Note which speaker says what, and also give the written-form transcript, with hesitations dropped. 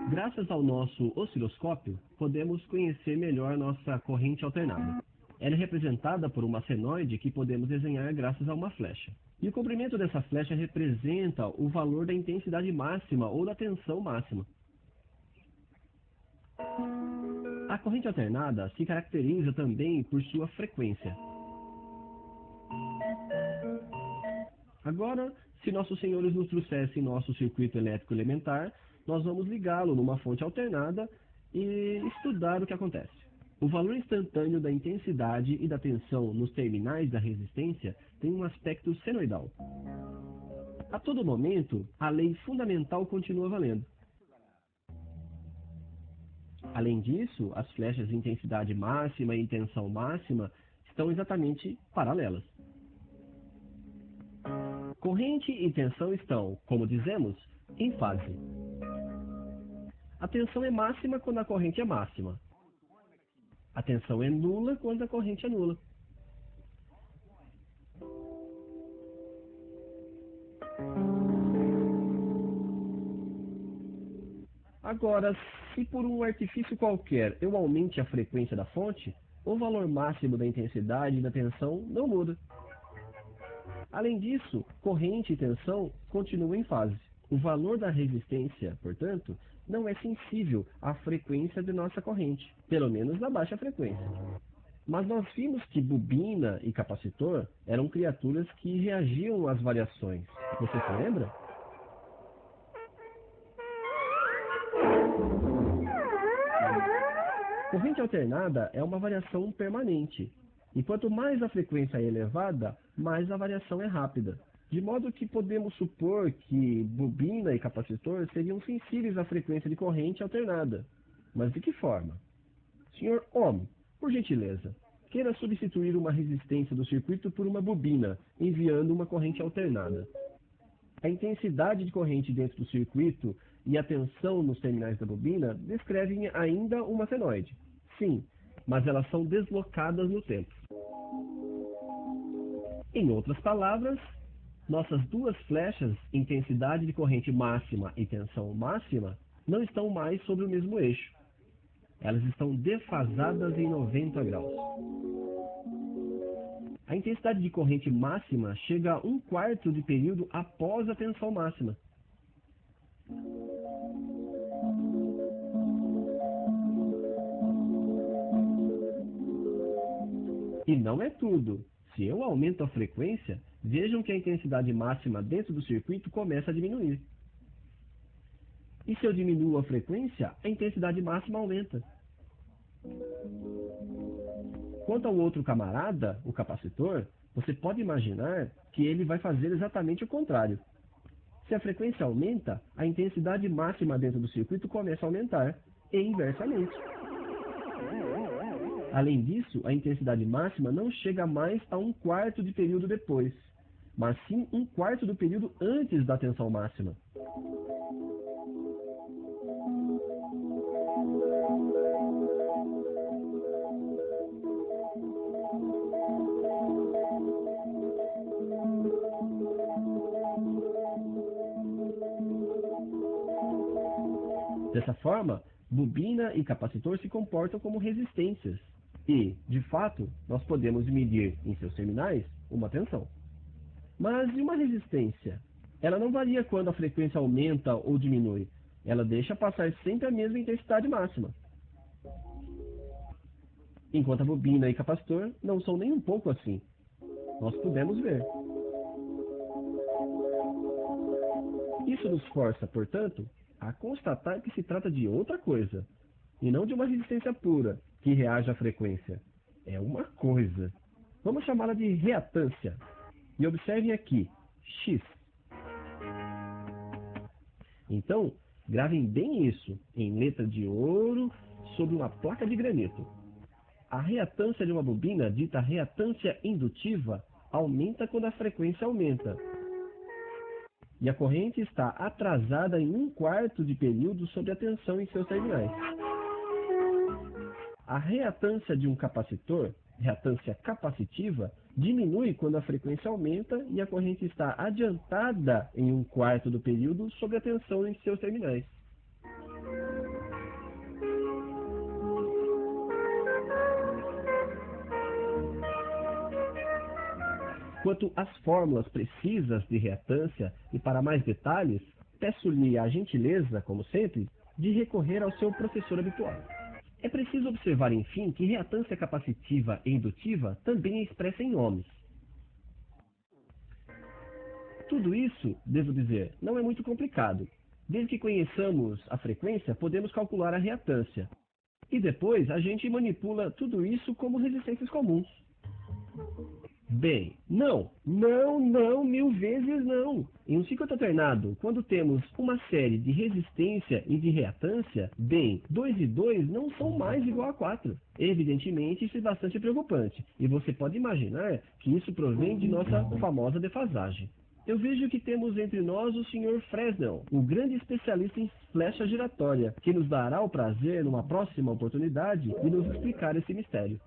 Speaker 1: Graças ao nosso osciloscópio, podemos conhecer melhor nossa corrente alternada. Ela é representada por uma senoide que podemos desenhar graças a uma flecha. E o comprimento dessa flecha representa o valor da intensidade máxima ou da tensão máxima. A corrente alternada se caracteriza também por sua frequência. Agora, se nossos senhores nos trouxessem nosso circuito elétrico elementar, nós vamos ligá-lo numa fonte alternada e estudar o que acontece. O valor instantâneo da intensidade e da tensão nos terminais da resistência tem um aspecto senoidal. A todo momento, a lei fundamental continua valendo. Além disso, as flechas de intensidade máxima e tensão máxima estão exatamente paralelas. Corrente e tensão estão, como dizemos, em fase. A tensão é máxima quando a corrente é máxima. A tensão é nula quando a corrente é nula. Agora, se por um artifício qualquer eu aumente a frequência da fonte, o valor máximo da intensidade e da tensão não muda. Além disso, corrente e tensão continuam em fase. O valor da resistência, portanto, não é sensível à frequência de nossa corrente, pelo menos na baixa frequência. Mas nós vimos que bobina e capacitor eram criaturas que reagiam às variações. Você se lembra? Corrente alternada é uma variação permanente, e quanto mais a frequência é elevada, mais a variação é rápida. De modo que podemos supor que bobina e capacitor seriam sensíveis à frequência de corrente alternada. Mas de que forma? Sr. Ohm, por gentileza, queira substituir uma resistência do circuito por uma bobina, enviando uma corrente alternada. A intensidade de corrente dentro do circuito e a tensão nos terminais da bobina descrevem ainda uma senoide. Sim, mas elas são deslocadas no tempo. Em outras palavras, nossas duas flechas, intensidade de corrente máxima e tensão máxima, não estão mais sobre o mesmo eixo. Elas estão defasadas em 90 graus. A intensidade de corrente máxima chega a 1/4 de período após a tensão máxima. E não é tudo. Se eu aumento a frequência, vejam que a intensidade máxima dentro do circuito começa a diminuir. E se eu diminuo a frequência, a intensidade máxima aumenta. Quanto ao outro camarada, o capacitor, você pode imaginar que ele vai fazer exatamente o contrário. Se a frequência aumenta, a intensidade máxima dentro do circuito começa a aumentar, e inversamente. Além disso, a intensidade máxima não chega mais a 1/4 de período depois, mas sim 1/4 do período antes da tensão máxima. Dessa forma, bobina e capacitor se comportam como resistências. E, de fato, nós podemos medir em seus terminais uma tensão. Mas e uma resistência? Ela não varia quando a frequência aumenta ou diminui. Ela deixa passar sempre a mesma intensidade máxima. Enquanto a bobina e capacitor não são nem um pouco assim. Nós podemos ver. Isso nos força, portanto, a constatar que se trata de outra coisa, e não de uma resistência pura, que reage à frequência. É uma coisa. Vamos chamá-la de reatância. E observem aqui, X. Então, gravem bem isso, em letra de ouro, sobre uma placa de granito. A reatância de uma bobina, dita reatância indutiva, aumenta quando a frequência aumenta. E a corrente está atrasada em 1/4 de período sobre a tensão em seus terminais. A reatância de um capacitor, reatância capacitiva, diminui quando a frequência aumenta e a corrente está adiantada em 1/4 do período sobre a tensão em seus terminais. quanto às fórmulas precisas de reatância e para mais detalhes, peço-lhe a gentileza, como sempre, de recorrer ao seu professor habitual. É preciso observar, enfim, que reatância capacitiva e indutiva também é expressa em ohms. Tudo isso, devo dizer, não é muito complicado. Desde que conheçamos a frequência, podemos calcular a reatância. E depois a gente manipula tudo isso como resistências comuns. Bem, não, mil vezes não. Em um ciclo alternado, quando temos uma série de resistência e de reatância, bem, 2 e 2 não são mais igual a 4. Evidentemente, isso é bastante preocupante, e você pode imaginar que isso provém de nossa famosa defasagem. Eu vejo que temos entre nós o Sr. Fresnel, o grande especialista em flecha giratória, que nos dará o prazer, numa próxima oportunidade, de nos explicar esse mistério.